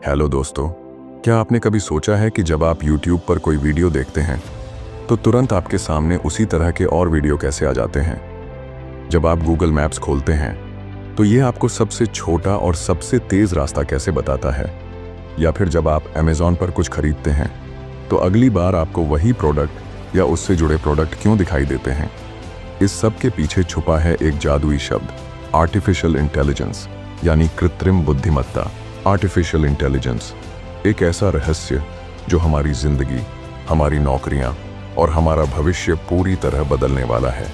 Hello दोस्तों, क्या आपने कभी सोचा है कि जब आप YouTube पर कोई वीडियो देखते हैं तो तुरंत आपके सामने उसी तरह के और वीडियो कैसे आ जाते हैं? जब आप Google मैप्स खोलते हैं तो ये आपको सबसे छोटा और सबसे तेज़ रास्ता कैसे बताता है? या फिर जब आप Amazon पर कुछ खरीदते हैं तो अगली बार आपको वही प्रोडक्ट या उससे जुड़े प्रोडक्ट क्यों दिखाई देते हैं? इस सब के पीछे छुपा है एक जादुई शब्द, आर्टिफिशियल इंटेलिजेंस, यानी कृत्रिम बुद्धिमत्ता। आर्टिफिशियल इंटेलिजेंस एक ऐसा रहस्य जो हमारी जिंदगी, हमारी नौकरियां और हमारा भविष्य पूरी तरह बदलने वाला है।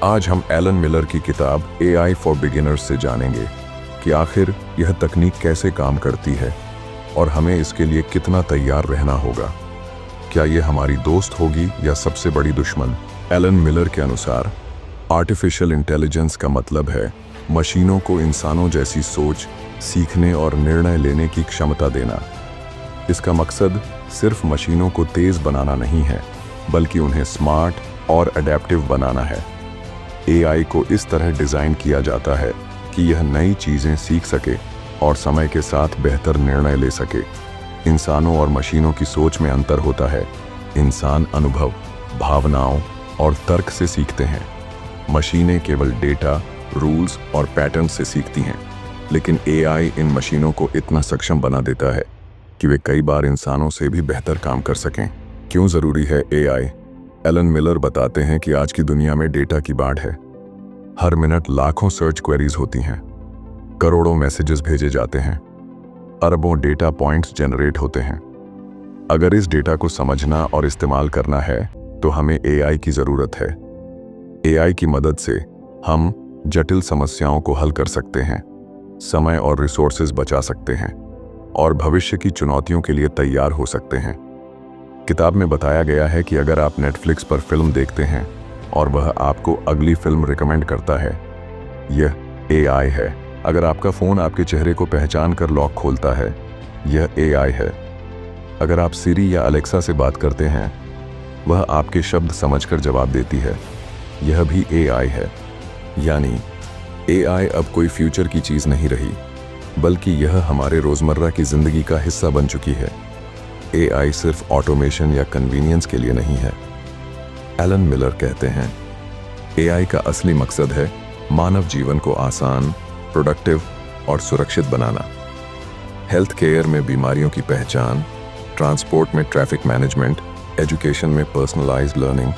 आज हम एलन मिलर की किताब AI फॉर बिगिनर्स से जानेंगे कि आखिर यह तकनीक कैसे काम करती है और हमें इसके लिए कितना तैयार रहना होगा। क्या यह हमारी दोस्त होगी या सबसे बड़ी दुश्मन? एलन मिलर के अनुसार आर्टिफिशियल इंटेलिजेंस का मतलब है मशीनों को इंसानों जैसी सोच, सीखने और निर्णय लेने की क्षमता देना। इसका मकसद सिर्फ मशीनों को तेज बनाना नहीं है, बल्कि उन्हें स्मार्ट और अडेप्टिव बनाना है। AI को इस तरह डिज़ाइन किया जाता है कि यह नई चीज़ें सीख सके और समय के साथ बेहतर निर्णय ले सके। इंसानों और मशीनों की सोच में अंतर होता है। इंसान अनुभव, भावनाओं और तर्क से सीखते हैं। मशीनें केवल डेटा, रूल्स और पैटर्न से सीखती हैं। लेकिन AI इन मशीनों को इतना सक्षम बना देता है कि वे कई बार इंसानों से भी बेहतर काम कर सकें। क्यों ज़रूरी है AI? एलन मिलर बताते हैं कि आज की दुनिया में डेटा की बाढ़ है। हर मिनट लाखों सर्च क्वेरीज होती हैं, करोड़ों मैसेजेस भेजे जाते हैं, अरबों डेटा पॉइंट्स जनरेट होते हैं। अगर इस डेटा को समझना और इस्तेमाल करना है तो हमें AI की ज़रूरत है। AI की मदद से हम जटिल समस्याओं को हल कर सकते हैं, समय और रिसोर्सेज बचा सकते हैं और भविष्य की चुनौतियों के लिए तैयार हो सकते हैं। किताब में बताया गया है कि अगर आप नेटफ्लिक्स पर फिल्म देखते हैं और वह आपको अगली फिल्म रिकमेंड करता है, यह AI है। अगर आपका फ़ोन आपके चेहरे को पहचान कर लॉक खोलता है, यह AI है। अगर आप सिरी या अलेक्सा से बात करते हैं, वह आपके शब्द समझकर जवाब देती है, यह भी AI है। यानी AI अब कोई फ्यूचर की चीज़ नहीं रही, बल्कि यह हमारे रोज़मर्रा की ज़िंदगी का हिस्सा बन चुकी है। AI सिर्फ ऑटोमेशन या कन्वीनियंस के लिए नहीं है। एलन मिलर कहते हैं, AI का असली मकसद है मानव जीवन को आसान, प्रोडक्टिव और सुरक्षित बनाना। हेल्थ केयर में बीमारियों की पहचान, ट्रांसपोर्ट में ट्रैफिक मैनेजमेंट, एजुकेशन में पर्सनलाइज्ड लर्निंग,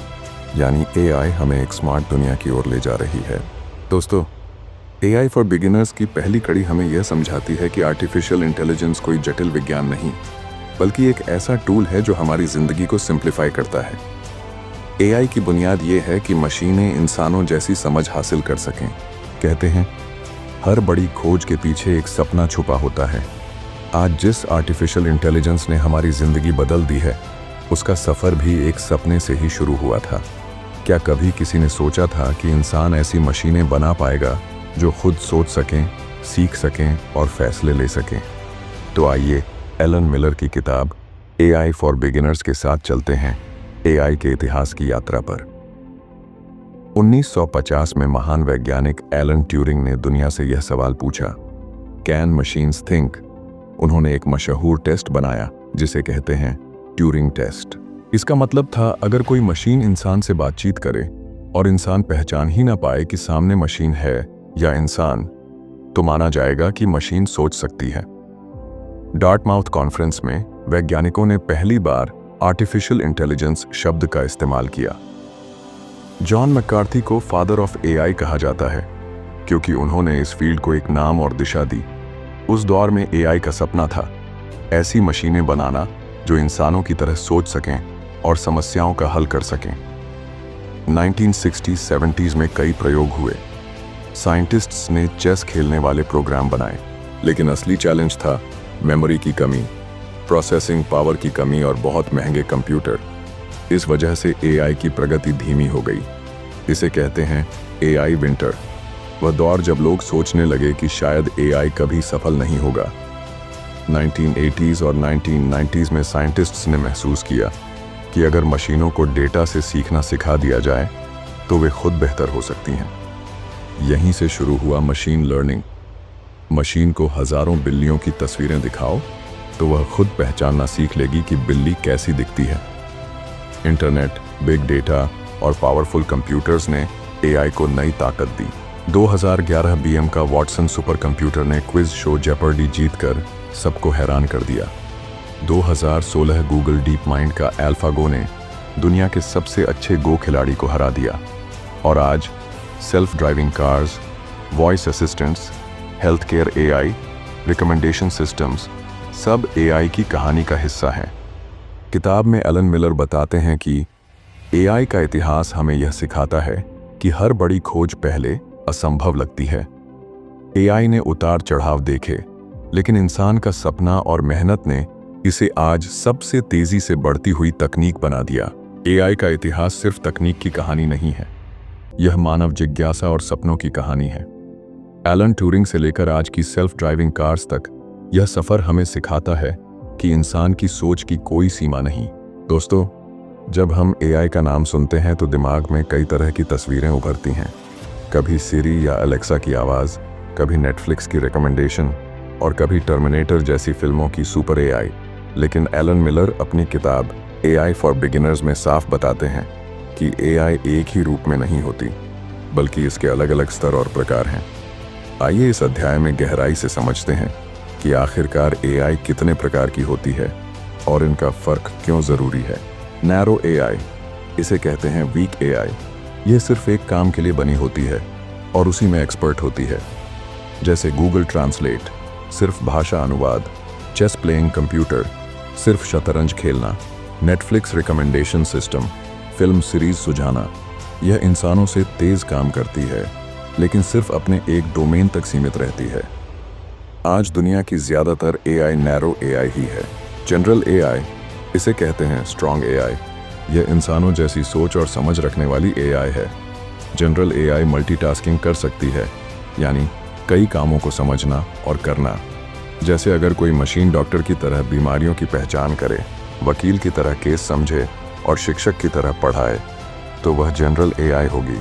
यानी AI हमें एक स्मार्ट दुनिया की ओर ले जा रही है। दोस्तों, AI फॉर बिगिनर्स की पहली कड़ी हमें यह समझाती है कि आर्टिफिशियल इंटेलिजेंस कोई जटिल विज्ञान नहीं, बल्कि एक ऐसा टूल है जो हमारी ज़िंदगी को सिंप्लीफाई करता है। AI की बुनियाद ये है कि मशीनें इंसानों जैसी समझ हासिल कर सकें। कहते हैं, हर बड़ी खोज के पीछे एक सपना छुपा होता है। आज जिस आर्टिफिशियल इंटेलिजेंस ने हमारी ज़िंदगी बदल दी है, उसका सफ़र भी एक सपने से ही शुरू हुआ था। क्या कभी किसी ने सोचा था कि इंसान ऐसी मशीनें बना पाएगा जो खुद सोच सकें, सीख सकें और फैसले ले सकें? तो आइए एलन मिलर की किताब AI फॉर बिगिनर्स के साथ चलते हैं AI के इतिहास की यात्रा पर। 1950 में महान वैज्ञानिक एलन ट्यूरिंग ने दुनिया से यह सवाल पूछा, कैन मशीन्स थिंक? उन्होंने एक मशहूर टेस्ट बनाया जिसे कहते हैं ट्यूरिंग टेस्ट। इसका मतलब था, अगर कोई मशीन इंसान से बातचीत करे और इंसान पहचान ही ना पाए कि सामने मशीन है या इंसान, तो माना जाएगा कि मशीन सोच सकती है। डार्टमाउथ कॉन्फ्रेंस में वैज्ञानिकों ने पहली बार आर्टिफिशियल इंटेलिजेंस शब्द का इस्तेमाल किया। जॉन मैकार्थी को फादर ऑफ AI कहा जाता है क्योंकि उन्होंने इस फील्ड को एक नाम और दिशा दी। उस दौर में AI का सपना था ऐसी मशीनें बनाना जो इंसानों की तरह सोच सकें और समस्याओं का हल कर सकें। 1960-70s में कई प्रयोग हुए। साइंटिस्ट्स ने चेस खेलने वाले प्रोग्राम बनाए, लेकिन असली चैलेंज था मेमोरी की कमी, प्रोसेसिंग पावर की कमी और बहुत महंगे कंप्यूटर। इस वजह से AI की प्रगति धीमी हो गई। इसे कहते हैं AI विंटर। वह दौर जब लोग सोचने लगे कि शायद AI कभी सफल नहीं होगा। 1980s और 1990s में साइंटिस्ट्स ने महसूस किया कि अगर मशीनों को डेटा से सीखना सिखा दिया जाए तो वे खुद बेहतर हो सकती हैं। यहीं से शुरू हुआ मशीन लर्निंग। मशीन को हजारों बिल्लियों की तस्वीरें दिखाओ तो वह खुद पहचानना सीख लेगी कि बिल्ली कैसी दिखती है। इंटरनेट, बिग डेटा और पावरफुल कंप्यूटर्स ने एआई को नई ताकत दी। 2011 बीएम का वॉटसन सुपर कंप्यूटर ने क्विज शो जेपर्डी जीतकर सबको हैरान कर दिया। 2016 गूगल डीप माइंड का एल्फागो ने दुनिया के सबसे अच्छे गो खिलाड़ी को हरा दिया। और आज self driving cars, voice assistants, health care AI, recommendation systems सब एआई की कहानी का हिस्सा हैं। किताब में एलन मिलर बताते हैं कि एआई का इतिहास हमें यह सिखाता है कि हर बड़ी खोज पहले असंभव लगती है। एआई ने उतार चढ़ाव देखे, लेकिन इंसान का सपना और मेहनत ने इसे आज सबसे तेजी से बढ़ती हुई तकनीक बना दिया। एआई का इतिहास सिर्फ तकनीक की कहानी नहीं है, यह मानव जिज्ञासा और सपनों की कहानी है। एलन ट्यूरिंग से लेकर आज की सेल्फ ड्राइविंग कार्स तक यह सफर हमें सिखाता है कि इंसान की सोच की कोई सीमा नहीं। दोस्तों, जब हम एआई का नाम सुनते हैं तो दिमाग में कई तरह की तस्वीरें उभरती हैं। कभी सिरी या अलेक्सा की आवाज़, कभी नेटफ्लिक्स की रिकमेंडेशन और कभी टर्मिनेटर जैसी फिल्मों की सुपर एआई। लेकिन एलन मिलर अपनी किताब एआई फॉर बिगिनर्स में साफ बताते हैं कि एआई एक ही रूप में नहीं होती, बल्कि इसके अलग अलग स्तर और प्रकार हैं। आइए इस अध्याय में गहराई से समझते हैं कि आखिरकार एआई कितने प्रकार की होती है और इनका फ़र्क क्यों ज़रूरी है। नैरो एआई, इसे कहते हैं वीक एआई। यह सिर्फ एक काम के लिए बनी होती है और उसी में एक्सपर्ट होती है, जैसे गूगल ट्रांसलेट, सिर्फ भाषा अनुवाद, चेस प्लेइंग कंप्यूटर, सिर्फ शतरंज खेलना, Netflix recommendation system, film series सुझाना। यह इंसानों से तेज़ काम करती है, लेकिन सिर्फ अपने एक डोमेन तक सीमित रहती है। आज दुनिया की ज़्यादातर एआई नैरो एआई ही है। जनरल एआई, इसे कहते हैं स्ट्रॉन्ग एआई। यह इंसानों जैसी सोच और समझ रखने वाली एआई है। जनरल एआई मल्टीटास्किंग कर सकती है, यानी कई कामों को समझना और करना। जैसे अगर कोई मशीन डॉक्टर की तरह बीमारियों की पहचान करे, वकील की तरह केस समझे और शिक्षक की तरह पढ़ाए, तो वह जनरल एआई होगी।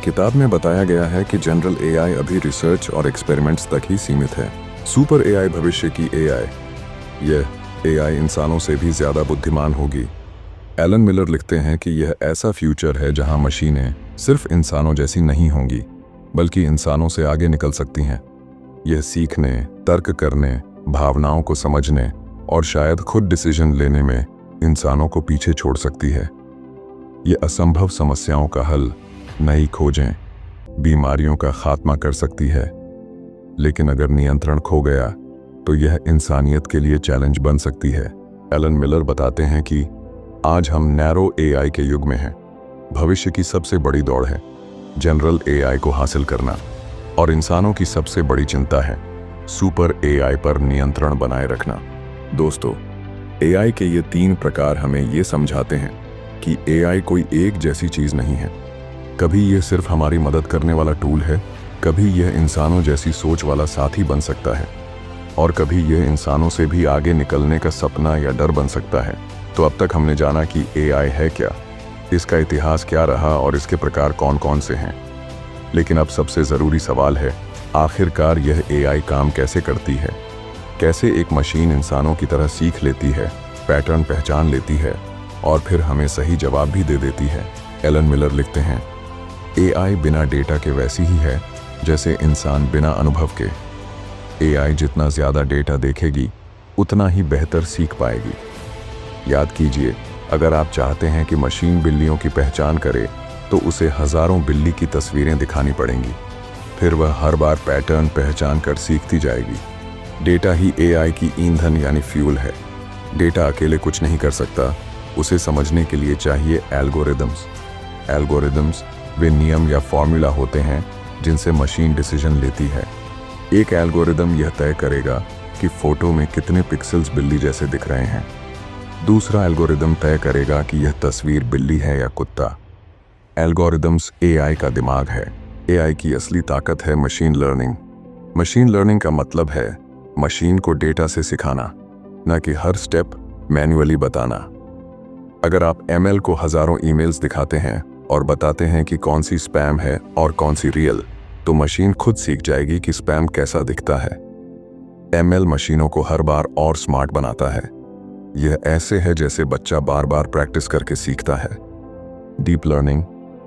किताब में बताया गया है कि जनरल एआई अभी रिसर्च और एक्सपेरिमेंट्स तक ही सीमित है। सुपर एआई भविष्य की एआई, यह एआई इंसानों से भी ज़्यादा बुद्धिमान होगी। एलन मिलर लिखते हैं कि यह ऐसा फ्यूचर है जहां मशीनें सिर्फ इंसानों जैसी नहीं होंगी, बल्कि इंसानों से आगे निकल सकती हैं। यह सीखने, तर्क करने, भावनाओं को समझने और शायद खुद डिसीजन लेने में इंसानों को पीछे छोड़ सकती है। यह असंभव समस्याओं का हल, नई खोजें, बीमारियों का खात्मा कर सकती है। लेकिन अगर नियंत्रण खो गया तो यह इंसानियत के लिए चैलेंज बन सकती है। एलन मिलर बताते हैं कि आज हम नैरो एआई के युग में हैं। भविष्य की सबसे बड़ी दौड़ है जनरल एआई को हासिल करना, और इंसानों की सबसे बड़ी चिंता है सुपर एआई पर नियंत्रण बनाए रखना। दोस्तों, एआई के ये 3 प्रकार हमें ये समझाते हैं कि एआई कोई एक जैसी चीज़ नहीं है। कभी यह सिर्फ हमारी मदद करने वाला टूल है, कभी यह इंसानों जैसी सोच वाला साथी बन सकता है, और कभी यह इंसानों से भी आगे निकलने का सपना या डर बन सकता है। तो अब तक हमने जाना कि एआई है क्या, इसका इतिहास क्या रहा और इसके प्रकार कौन कौन से हैं। लेकिन अब सबसे ज़रूरी सवाल है, आखिरकार यह एआई काम कैसे करती है? कैसे एक मशीन इंसानों की तरह सीख लेती है, पैटर्न पहचान लेती है और फिर हमें सही जवाब भी दे देती है? एलन मिलर लिखते हैं, एआई बिना डेटा के वैसी ही है जैसे इंसान बिना अनुभव के। एआई जितना ज़्यादा डेटा देखेगी, उतना ही बेहतर सीख पाएगी। याद कीजिए, अगर आप चाहते हैं कि मशीन बिल्लियों की पहचान करे, तो उसे हज़ारों बिल्ली की तस्वीरें दिखानी पड़ेंगी। फिर वह हर बार पैटर्न पहचान कर सीखती जाएगी। डेटा ही एआई की ईंधन यानी फ्यूल है। डेटा अकेले कुछ नहीं कर सकता, उसे समझने के लिए चाहिए एल्गोरिदम्स। एल्गोरिदम्स वे नियम या फॉर्मूला होते हैं जिनसे मशीन डिसीजन लेती है। एक एल्गोरिदम यह तय करेगा कि फ़ोटो में कितने पिक्सेल्स बिल्ली जैसे दिख रहे हैं। दूसरा एल्गोरिदम तय करेगा कि यह तस्वीर बिल्ली है या कुत्ता। एल्गोरिदम्स एआई का दिमाग है। एआई की असली ताकत है मशीन लर्निंग। मशीन लर्निंग का मतलब है मशीन को डेटा से सिखाना, न कि हर स्टेप मैन्युअली बताना। अगर आप एमएल को हज़ारों ईमेल्स दिखाते हैं और बताते हैं कि कौन सी स्पैम है और कौन सी रियल, तो मशीन खुद सीख जाएगी कि स्पैम कैसा दिखता है। एमएल मशीनों को हर बार और स्मार्ट बनाता है। यह ऐसे है जैसे बच्चा बार बार प्रैक्टिस करके सीखता है। डीप लर्निंग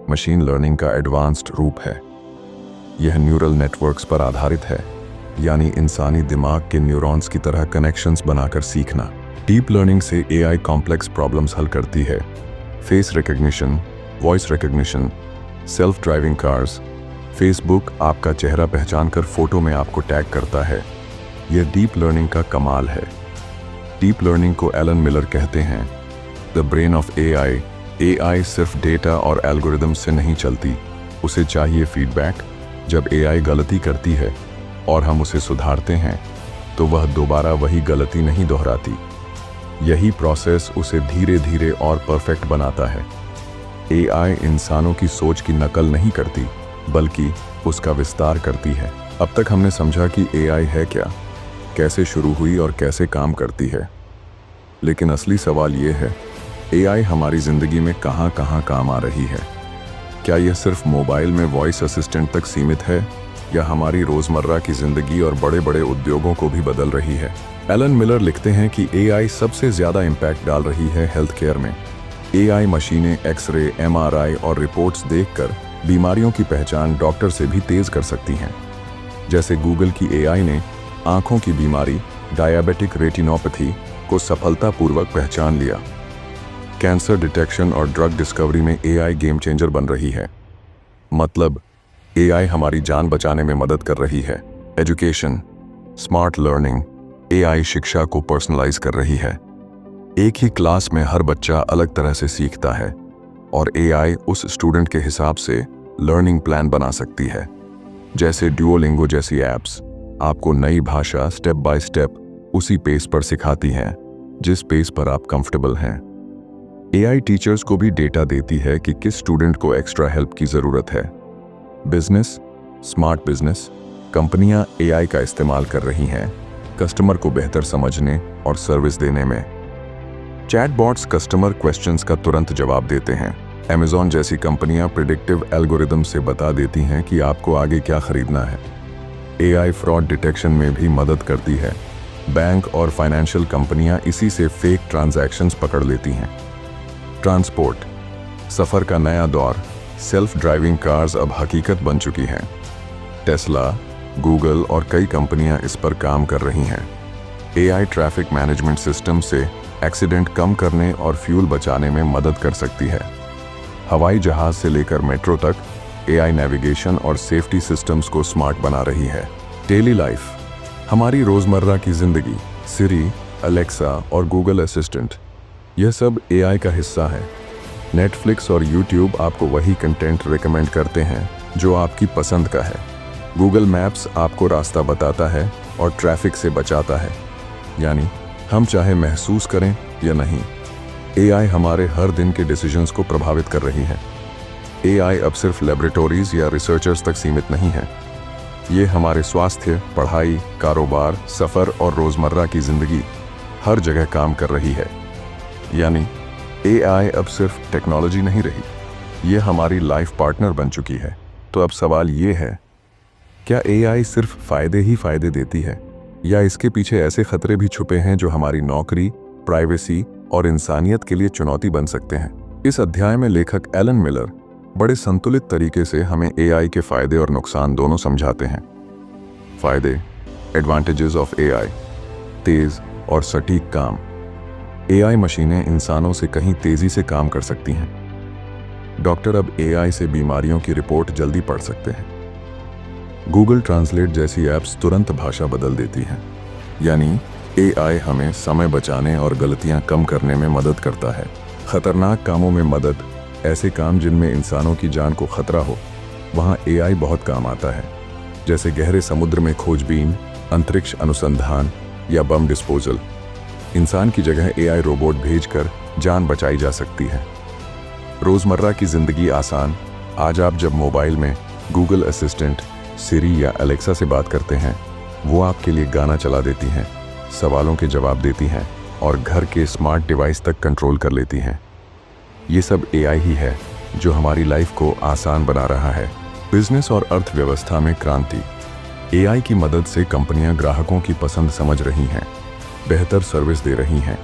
मशीन लर्निंग का एडवांस्ड रूप है। यह न्यूरल नेटवर्क्स पर आधारित है, यानी इंसानी दिमाग के न्यूरॉन्स की तरह कनेक्शंस बनाकर सीखना। डीप लर्निंग से एआई कॉम्प्लेक्स प्रॉब्लम्स हल करती है। Face recognition, voice recognition, self driving cars. Facebook आपका चेहरा पहचानकर फोटो में आपको टैग करता है। यह डीप लर्निंग का कमाल है। डीप लर्निंग को एलन मिलर कहते हैं the brain of AI. AI सिर्फ डेटा और एल्गोरिदम से नहीं चलती, उसे चाहिए फीडबैक। जब एआई गलती करती है और हम उसे सुधारते हैं तो वह दोबारा वही गलती नहीं दोहराती। यही प्रोसेस उसे धीरे धीरे और परफेक्ट बनाता है। एआई इंसानों की सोच की नकल नहीं करती, बल्कि उसका विस्तार करती है। अब तक हमने समझा कि एआई है क्या, कैसे शुरू हुई और कैसे काम करती है। लेकिन असली सवाल ये है, एआई हमारी ज़िंदगी में कहाँ कहाँ काम आ रही है? क्या यह सिर्फ मोबाइल में वॉइस असिस्टेंट तक सीमित है, या हमारी रोज़मर्रा की ज़िंदगी और बड़े बड़े उद्योगों को भी बदल रही है? एलन मिलर लिखते हैं कि एआई सबसे ज़्यादा इम्पैक्ट डाल रही है हेल्थ केयर में। एआई मशीनें एक्सरे, एमआरआई और रिपोर्ट्स देखकर बीमारियों की पहचान डॉक्टर से भी तेज़ कर सकती हैं। जैसे गूगल की एआई ने आँखों की बीमारी डायबिटिक रेटिनोपैथी को सफलतापूर्वक पहचान लिया। कैंसर डिटेक्शन और ड्रग डिस्कवरी में एआई गेम चेंजर बन रही है। मतलब एआई हमारी जान बचाने में मदद कर रही है। एजुकेशन, स्मार्ट लर्निंग, एआई शिक्षा को पर्सनलाइज कर रही है। एक ही क्लास में हर बच्चा अलग तरह से सीखता है और एआई उस स्टूडेंट के हिसाब से लर्निंग प्लान बना सकती है। जैसे डुओलिंगो जैसी ऐप्स आपको नई भाषा स्टेप बाय स्टेप उसी पेस पर सिखाती हैं जिस पेस पर आप कंफर्टेबल हैं। एआई टीचर्स को भी डेटा देती है कि किस स्टूडेंट को एक्स्ट्रा हेल्प की ज़रूरत है। बिजनेस, स्मार्ट बिजनेस कंपनियां एआई का इस्तेमाल कर रही हैं कस्टमर को बेहतर समझने और सर्विस देने में। चैटबॉट्स कस्टमर क्वेश्चंस का तुरंत जवाब देते हैं। Amazon जैसी कंपनियां प्रिडिक्टिव एल्गोरिदम से बता देती हैं कि आपको आगे क्या खरीदना है। एआई फ्रॉड डिटेक्शन में भी मदद करती है। बैंक और फाइनेंशियल कंपनियां इसी से फेक ट्रांजैक्शंस पकड़ लेती हैं। ट्रांसपोर्ट, सफ़र का नया दौर, सेल्फ ड्राइविंग कार्स अब हकीकत बन चुकी हैं। टेस्ला, गूगल और कई कंपनियां इस पर काम कर रही हैं। एआई ट्रैफिक मैनेजमेंट सिस्टम से एक्सीडेंट कम करने और फ्यूल बचाने में मदद कर सकती है। हवाई जहाज से लेकर मेट्रो तक एआई नेविगेशन और सेफ्टी सिस्टम्स को स्मार्ट बना रही है। डेली लाइफ, हमारी रोज़मर्रा की ज़िंदगी, सिरी, अलेक्सा और गूगल असिस्टेंट, यह सब एआई का हिस्सा है। नेटफ्लिक्स और यूट्यूब आपको वही कंटेंट रिकमेंड करते हैं जो आपकी पसंद का है। गूगल मैप्स आपको रास्ता बताता है और ट्रैफिक से बचाता है। यानी हम चाहे महसूस करें या नहीं, एआई हमारे हर दिन के डिसीजंस को प्रभावित कर रही है। एआई अब सिर्फ लेबोरेटरीज या रिसर्चर्स तक सीमित नहीं है। ये हमारे स्वास्थ्य, पढ़ाई, कारोबार, सफ़र और रोज़मर्रा की ज़िंदगी हर जगह काम कर रही है। यानी एआई अब सिर्फ टेक्नोलॉजी नहीं रही, ये हमारी लाइफ पार्टनर बन चुकी है। तो अब सवाल ये है, क्या एआई सिर्फ फ़ायदे ही फ़ायदे देती है, या इसके पीछे ऐसे खतरे भी छुपे हैं जो हमारी नौकरी, प्राइवेसी और इंसानियत के लिए चुनौती बन सकते हैं? इस अध्याय में लेखक एलन मिलर बड़े संतुलित तरीके से हमें एआई के फ़ायदे और नुकसान दोनों समझाते हैं। फ़ायदे, एडवांटेजेस ऑफ एआई, तेज़ और सटीक काम। एआई मशीनें इंसानों से कहीं तेज़ी से काम कर सकती हैं। डॉक्टर अब एआई से बीमारियों की रिपोर्ट जल्दी पढ़ सकते हैं। गूगल ट्रांसलेट जैसी ऐप्स तुरंत भाषा बदल देती हैं। यानी एआई हमें समय बचाने और गलतियां कम करने में मदद करता है। खतरनाक कामों में मदद, ऐसे काम जिनमें इंसानों की जान को खतरा हो, वहां एआई बहुत काम आता है। जैसे गहरे समुद्र में खोजबीन, अंतरिक्ष अनुसंधान या बम डिस्पोजल। इंसान की जगह एआई रोबोट भेजकर जान बचाई जा सकती है। रोज़मर्रा की ज़िंदगी आसान। आज आप जब मोबाइल में गूगल असिस्टेंट, सिरी या अलेक्सा से बात करते हैं, वो आपके लिए गाना चला देती हैं, सवालों के जवाब देती हैं और घर के स्मार्ट डिवाइस तक कंट्रोल कर लेती हैं। ये सब एआई ही है जो हमारी लाइफ को आसान बना रहा है। बिजनेस और अर्थव्यवस्था में क्रांति। एआई की मदद से कंपनियां ग्राहकों की पसंद समझ रही हैं, बेहतर सर्विस दे रही हैं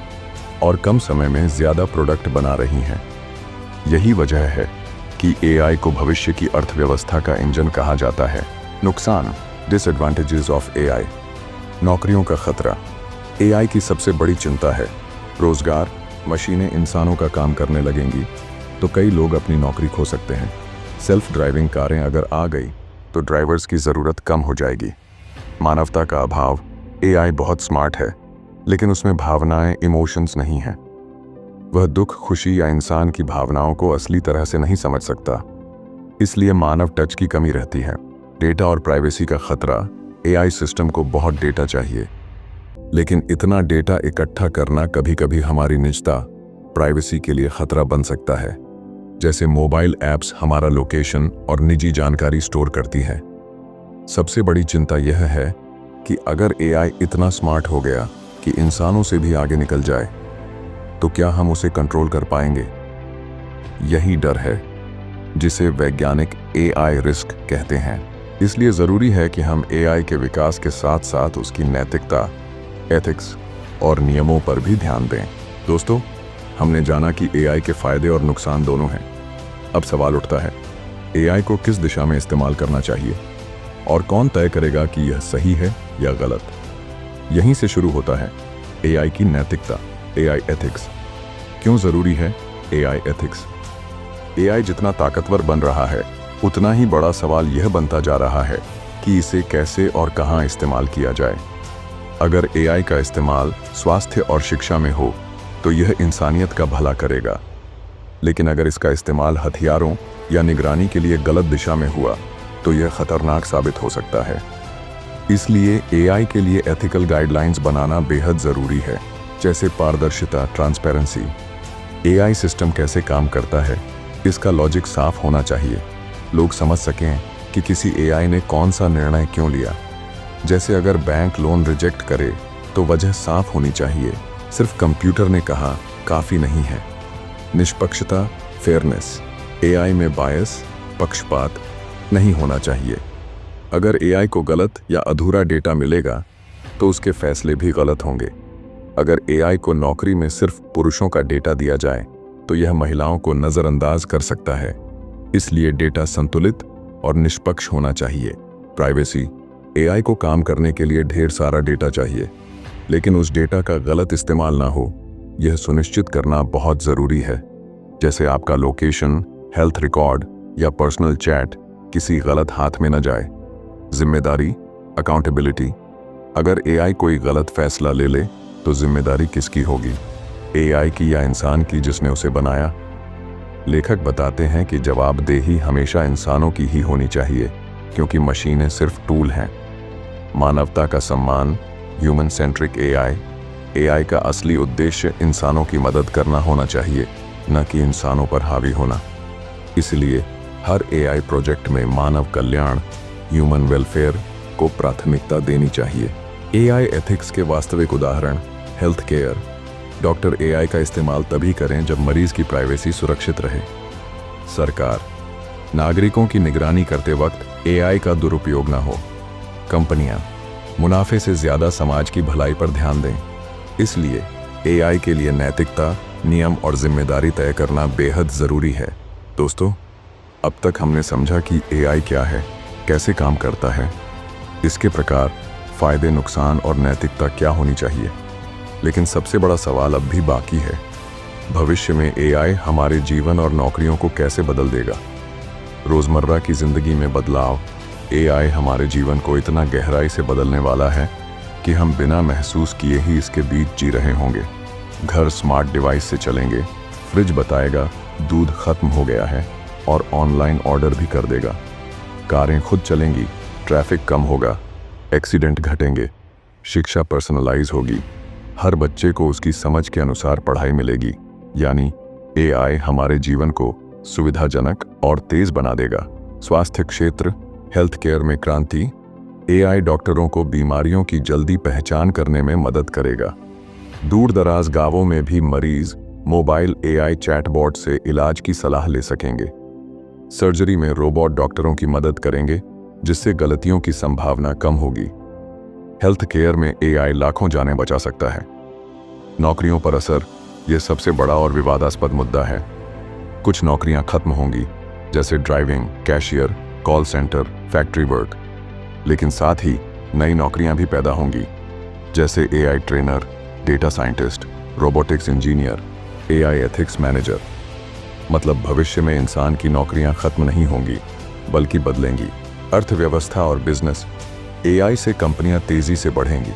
और कम समय में ज़्यादा प्रोडक्ट बना रही हैं। यही वजह है कि एआई को भविष्य की अर्थव्यवस्था का इंजन कहा जाता है। नुकसान, डिसएडवांटेजेस ऑफ एआई। नौकरियों का खतरा। एआई की सबसे बड़ी चिंता है रोजगार। मशीनें इंसानों का काम करने लगेंगी तो कई लोग अपनी नौकरी खो सकते हैं। सेल्फ ड्राइविंग कारें अगर आ गई तो ड्राइवर्स की ज़रूरत कम हो जाएगी। मानवता का अभाव। एआई बहुत स्मार्ट है लेकिन उसमें भावनाएं, इमोशंस नहीं हैं। वह दुख, खुशी या इंसान की भावनाओं को असली तरह से नहीं समझ सकता, इसलिए मानव टच की कमी रहती है। डेटा और प्राइवेसी का खतरा। एआई सिस्टम को बहुत डेटा चाहिए, लेकिन इतना डेटा इकट्ठा करना कभी कभी हमारी निजता, प्राइवेसी के लिए खतरा बन सकता है। जैसे मोबाइल ऐप्स हमारा लोकेशन और निजी जानकारी स्टोर करती है। सबसे बड़ी चिंता यह है कि अगर एआई इतना स्मार्ट हो गया कि इंसानों से भी आगे निकल जाए तो क्या हम उसे कंट्रोल कर पाएंगे? यही डर है जिसे वैज्ञानिक एआई रिस्क कहते हैं। इसलिए ज़रूरी है कि हम एआई के विकास के साथ साथ उसकी नैतिकता, एथिक्स और नियमों पर भी ध्यान दें। दोस्तों, हमने जाना कि एआई के फायदे और नुकसान दोनों हैं। अब सवाल उठता है, एआई को किस दिशा में इस्तेमाल करना चाहिए और कौन तय करेगा कि यह सही है या गलत? यहीं से शुरू होता है एआई की नैतिकता, एआई एथिक्स। क्यों ज़रूरी है एआई एथिक्स? एआई जितना ताकतवर बन रहा है उतना ही बड़ा सवाल यह बनता जा रहा है कि इसे कैसे और कहाँ इस्तेमाल किया जाए। अगर एआई का इस्तेमाल स्वास्थ्य और शिक्षा में हो तो यह इंसानियत का भला करेगा, लेकिन अगर इसका इस्तेमाल हथियारों या निगरानी के लिए गलत दिशा में हुआ तो यह खतरनाक साबित हो सकता है। इसलिए एआई के लिए एथिकल गाइडलाइंस बनाना बेहद ज़रूरी है, जैसे पारदर्शिता, ट्रांसपेरेंसी। एआई सिस्टम कैसे काम करता है, इसका लॉजिक साफ होना चाहिए। लोग समझ सकें कि किसी एआई ने कौन सा निर्णय क्यों लिया। जैसे अगर बैंक लोन रिजेक्ट करे तो वजह साफ होनी चाहिए। सिर्फ कंप्यूटर ने कहा काफ़ी नहीं है। निष्पक्षता, फेयरनेस। एआई में बायस, पक्षपात नहीं होना चाहिए। अगर एआई को गलत या अधूरा डेटा मिलेगा तो उसके फैसले भी गलत होंगे। अगर एआई को नौकरी में सिर्फ पुरुषों का डेटा दिया जाए तो यह महिलाओं को नज़रअंदाज कर सकता है। इसलिए डेटा संतुलित और निष्पक्ष होना चाहिए। प्राइवेसी। एआई को काम करने के लिए ढेर सारा डेटा चाहिए, लेकिन उस डेटा का गलत इस्तेमाल ना हो, यह सुनिश्चित करना बहुत ज़रूरी है। जैसे आपका लोकेशन, हेल्थ रिकॉर्ड या पर्सनल चैट किसी गलत हाथ में न जाए। जिम्मेदारी, अकाउंटेबिलिटी। अगर एआई कोई गलत फैसला ले ले तो जिम्मेदारी किसकी होगी? एआई की या इंसान की जिसने उसे बनाया? लेखक बताते हैं कि जवाबदेही हमेशा इंसानों की ही होनी चाहिए, क्योंकि मशीनें सिर्फ टूल हैं। मानवता का सम्मान, ह्यूमन सेंट्रिक एआई। एआई का असली उद्देश्य इंसानों की मदद करना होना चाहिए, न कि इंसानों पर हावी होना। इसलिए हर एआई प्रोजेक्ट में मानव कल्याण, ह्यूमन वेलफेयर को प्राथमिकता देनी चाहिए। एआई एथिक्स के वास्तविक उदाहरण, हेल्थ केयर। डॉक्टर एआई का इस्तेमाल तभी करें जब मरीज की प्राइवेसी सुरक्षित रहे। सरकार, नागरिकों की निगरानी करते वक्त एआई का दुरुपयोग न हो। कंपनियां, मुनाफे से ज़्यादा समाज की भलाई पर ध्यान दें। इसलिए एआई के लिए नैतिकता, नियम और जिम्मेदारी तय करना बेहद ज़रूरी है। दोस्तों, अब तक हमने समझा कि एआई क्या है, कैसे काम करता है, इसके प्रकार, फ़ायदे, नुकसान और नैतिकता क्या होनी चाहिए। लेकिन सबसे बड़ा सवाल अब भी बाकी है, भविष्य में एआई हमारे जीवन और नौकरियों को कैसे बदल देगा? रोज़मर्रा की ज़िंदगी में बदलाव। एआई हमारे जीवन को इतना गहराई से बदलने वाला है कि हम बिना महसूस किए ही इसके बीच जी रहे होंगे। घर स्मार्ट डिवाइस से चलेंगे, फ्रिज बताएगा दूध खत्म हो गया है और ऑनलाइन ऑर्डर भी कर देगा। कारें खुद चलेंगी, ट्रैफिक कम होगा, एक्सीडेंट घटेंगे, शिक्षा पर्सनलाइज होगी, हर बच्चे को उसकी समझ के अनुसार पढ़ाई मिलेगी। यानी एआई हमारे जीवन को सुविधाजनक और तेज बना देगा। स्वास्थ्य क्षेत्र, हेल्थ केयर में क्रांति। एआई डॉक्टरों को बीमारियों की जल्दी पहचान करने में मदद करेगा। दूर दराज गांवों में भी मरीज मोबाइल एआई चैटबॉट से इलाज की सलाह ले सकेंगे। सर्जरी में रोबोट डॉक्टरों की मदद करेंगे। जिससे गलतियों की संभावना कम होगी। हेल्थ केयर में एआई लाखों जानें बचा सकता है। नौकरियों पर असर, यह सबसे बड़ा और विवादास्पद मुद्दा है। कुछ नौकरियां खत्म होंगी, जैसे driving, cashier, call centre, factory work. लेकिन साथ ही नई नौकरियां भी पैदा होंगी, जैसे AI trainer, data scientist, robotics engineer, AI ethics manager. मतलब भविष्य में इंसान की नौकरियां खत्म नहीं होंगी, बल्कि बदलेंगी। अर्थव्यवस्था और बिजनेस, एआई से कंपनियां तेजी से बढ़ेंगी।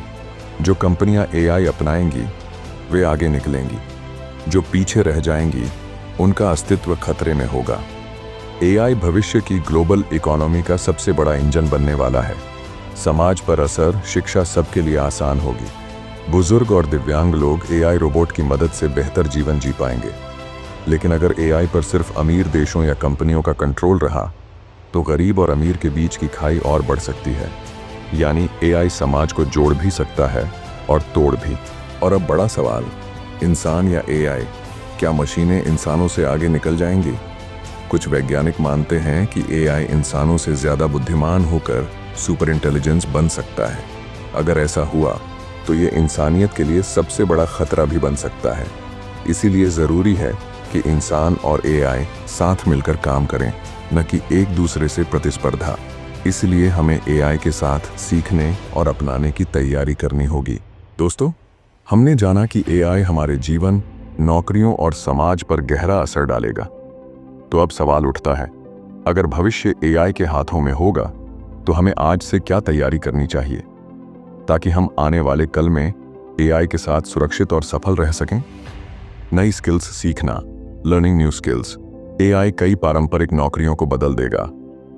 जो कंपनियां एआई अपनाएंगी वे आगे निकलेंगी। जो पीछे रह जाएंगी उनका अस्तित्व खतरे में होगा। एआई भविष्य की ग्लोबल इकोनॉमी का सबसे बड़ा इंजन बनने वाला है। समाज पर असर, शिक्षा सबके लिए आसान होगी। बुजुर्ग और दिव्यांग लोग एआई रोबोट की मदद से बेहतर जीवन जी पाएंगे। लेकिन अगर एआई पर सिर्फ अमीर देशों या कंपनियों का कंट्रोल रहा तो गरीब और अमीर के बीच की खाई और बढ़ सकती है। यानी एआई समाज को जोड़ भी सकता है और तोड़ भी। और अब बड़ा सवाल, इंसान या एआई, क्या मशीनें इंसानों से आगे निकल जाएंगी? कुछ वैज्ञानिक मानते हैं कि एआई इंसानों से ज़्यादा बुद्धिमान होकर सुपर इंटेलिजेंस बन सकता है। अगर ऐसा हुआ तो ये इंसानियत के लिए सबसे बड़ा खतरा भी बन सकता है। इसीलिए ज़रूरी है कि इंसान और एआई साथ मिलकर काम करें, न कि एक दूसरे से प्रतिस्पर्धा। इसलिए हमें एआई के साथ सीखने और अपनाने की तैयारी करनी होगी। दोस्तों, हमने जाना कि एआई हमारे जीवन, नौकरियों और समाज पर गहरा असर डालेगा। तो अब सवाल उठता है, अगर भविष्य एआई के हाथों में होगा तो हमें आज से क्या तैयारी करनी चाहिए ताकि हम आने वाले कल में एआई के साथ सुरक्षित और सफल रह सकें? नई स्किल्स सीखना, लर्निंग न्यू स्किल्स। एआई कई पारंपरिक नौकरियों को बदल देगा,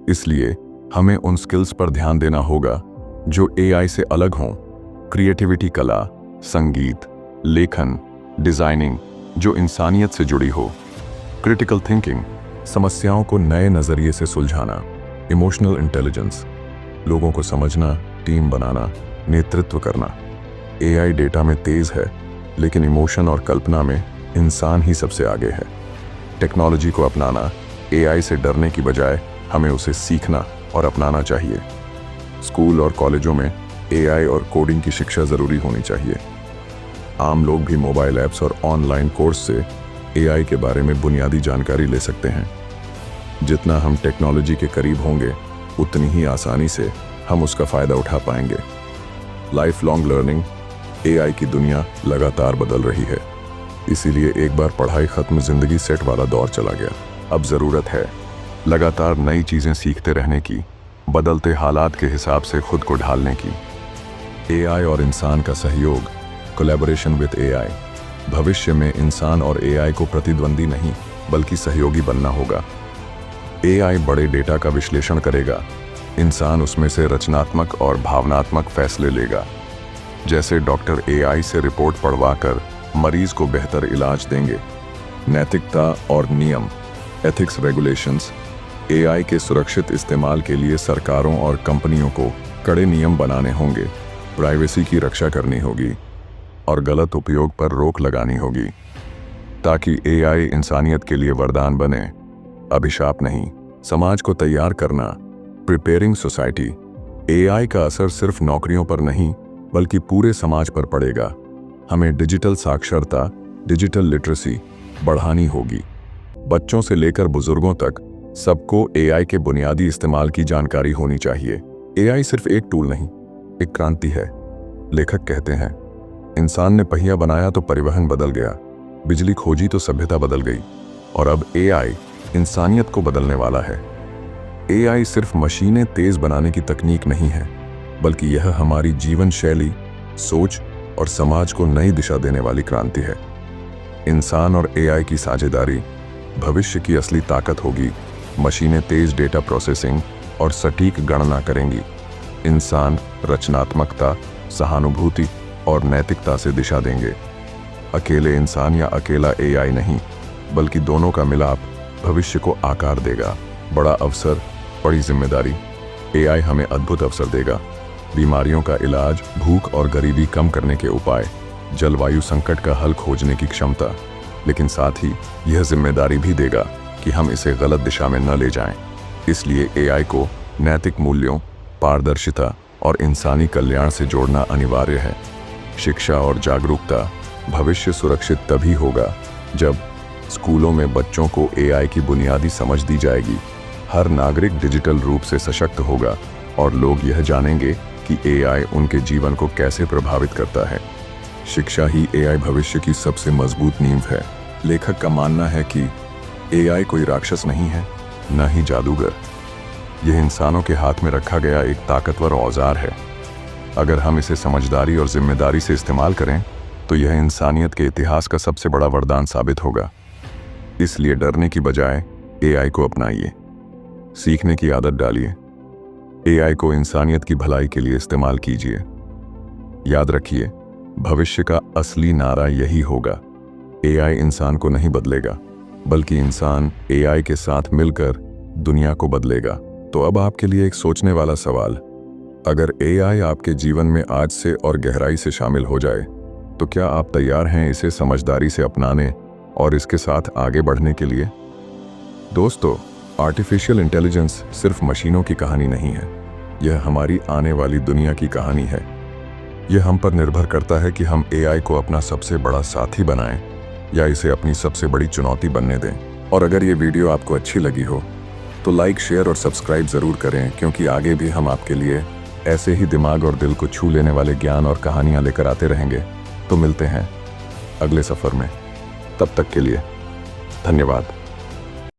इसलिए हमें उन स्किल्स पर ध्यान देना होगा जो एआई से अलग हों। क्रिएटिविटी, कला, संगीत, लेखन, डिजाइनिंग, जो इंसानियत से जुड़ी हो। क्रिटिकल थिंकिंग, समस्याओं को नए नजरिए से सुलझाना। इमोशनल इंटेलिजेंस, लोगों को समझना, टीम बनाना, नेतृत्व करना। एआई डेटा में तेज है, लेकिन इमोशन और कल्पना में इंसान ही सबसे आगे है। टेक्नोलॉजी को अपनाना, एआई से डरने की बजाय हमें उसे सीखना और अपनाना चाहिए। स्कूल और कॉलेजों में एआई और कोडिंग की शिक्षा ज़रूरी होनी चाहिए। आम लोग भी मोबाइल ऐप्स और ऑनलाइन कोर्स से एआई के बारे में बुनियादी जानकारी ले सकते हैं। जितना हम टेक्नोलॉजी के करीब होंगे, उतनी ही आसानी से हम उसका फ़ायदा उठा पाएंगे। लाइफ लॉन्ग लर्निंग, एआई की दुनिया लगातार बदल रही है, इसीलिए एक बार पढ़ाई खत्म, जिंदगी सेट वाला दौर चला गया। अब ज़रूरत है लगातार नई चीज़ें सीखते रहने की, बदलते हालात के हिसाब से खुद को ढालने की। एआई और इंसान का सहयोग, कोलैबोरेशन विद एआई। भविष्य में इंसान और एआई को प्रतिद्वंदी नहीं, बल्कि सहयोगी बनना होगा। एआई बड़े डेटा का विश्लेषण करेगा, इंसान उसमें से रचनात्मक और भावनात्मक फैसले लेगा। जैसे डॉक्टर एआई से रिपोर्ट पढ़वाकर मरीज को बेहतर इलाज देंगे। नैतिकता और नियम, एथिक्स रेगुलेशंस। एआई के सुरक्षित इस्तेमाल के लिए सरकारों और कंपनियों को कड़े नियम बनाने होंगे। प्राइवेसी की रक्षा करनी होगी और गलत उपयोग पर रोक लगानी होगी, ताकि एआई इंसानियत के लिए वरदान बने, अभिशाप नहीं। समाज को तैयार करना, प्रिपेयरिंग सोसाइटी। एआई का असर सिर्फ नौकरियों पर नहीं, बल्कि पूरे समाज पर पड़ेगा। हमें डिजिटल साक्षरता, डिजिटल लिटरेसी बढ़ानी होगी। बच्चों से लेकर बुजुर्गों तक सबको एआई के बुनियादी इस्तेमाल की जानकारी होनी चाहिए। एआई सिर्फ एक टूल नहीं, एक क्रांति है। लेखक कहते हैं, इंसान ने पहिया बनाया तो परिवहन बदल गया, बिजली खोजी तो सभ्यता बदल गई, और अब एआई इंसानियत को बदलने वाला है। एआई सिर्फ मशीनें तेज बनाने की तकनीक नहीं है, बल्कि यह हमारी जीवन शैली, सोच और समाज को नई दिशा देने वाली क्रांति है। इंसान और एआई की साझेदारी भविष्य की असली ताकत होगी। मशीनें तेज डेटा प्रोसेसिंग और सटीक गणना करेंगी। इंसान रचनात्मकता, सहानुभूति और नैतिकता से दिशा देंगे। अकेले इंसान या अकेला एआई नहीं, बल्कि दोनों का मिलाप भविष्य को आकार देगा। बड़ा अवसर, बड़ी जिम्मेदारी। एआई हमें अद्भुत अवसर देगा। बीमारियों का इलाज, भूख और गरीबी कम करने के उपाय, जलवायु संकट का हल खोजने की क्षमता। लेकिन साथ ही यह जिम्मेदारी भी देगा कि हम इसे गलत दिशा में न ले जाएं। इसलिए एआई को नैतिक मूल्यों, पारदर्शिता और इंसानी कल्याण से जोड़ना अनिवार्य है। शिक्षा और जागरूकता। भविष्य सुरक्षित तभी होगा जब स्कूलों में बच्चों को एआई की बुनियादी समझ दी जाएगी। हर नागरिक डिजिटल रूप से सशक्त होगा और लोग यह जानेंगे कि एआई उनके जीवन को कैसे प्रभावित करता है। शिक्षा ही एआई भविष्य की सबसे मजबूत नींव है। लेखक का मानना है कि एआई कोई राक्षस नहीं है, न ही जादूगर। यह इंसानों के हाथ में रखा गया एक ताकतवर औजार है। अगर हम इसे समझदारी और जिम्मेदारी से इस्तेमाल करें तो यह इंसानियत के इतिहास का सबसे बड़ा वरदान साबित होगा। इसलिए डरने की बजाय एआई को अपनाइए, सीखने की आदत डालिए, एआई को इंसानियत की भलाई के लिए इस्तेमाल कीजिए। याद रखिए, भविष्य का असली नारा यही होगा, एआई इंसान को नहीं बदलेगा, बल्कि इंसान एआई के साथ मिलकर दुनिया को बदलेगा। तो अब आपके लिए एक सोचने वाला सवाल, अगर एआई आपके जीवन में आज से और गहराई से शामिल हो जाए तो क्या आप तैयार हैं इसे समझदारी से अपनाने और इसके साथ आगे बढ़ने के लिए? दोस्तों, आर्टिफिशियल इंटेलिजेंस सिर्फ मशीनों की कहानी नहीं है, यह हमारी आने वाली दुनिया की कहानी है। यह हम पर निर्भर करता है कि हम एआई को अपना सबसे बड़ा साथी बनाएं या इसे अपनी सबसे बड़ी चुनौती बनने दें। और अगर ये वीडियो आपको अच्छी लगी हो तो लाइक, शेयर और सब्सक्राइब ज़रूर करें, क्योंकि आगे भी हम आपके लिए ऐसे ही दिमाग और दिल को छू लेने वाले ज्ञान और कहानियाँ लेकर आते रहेंगे। तो मिलते हैं अगले सफ़र में, तब तक के लिए धन्यवाद।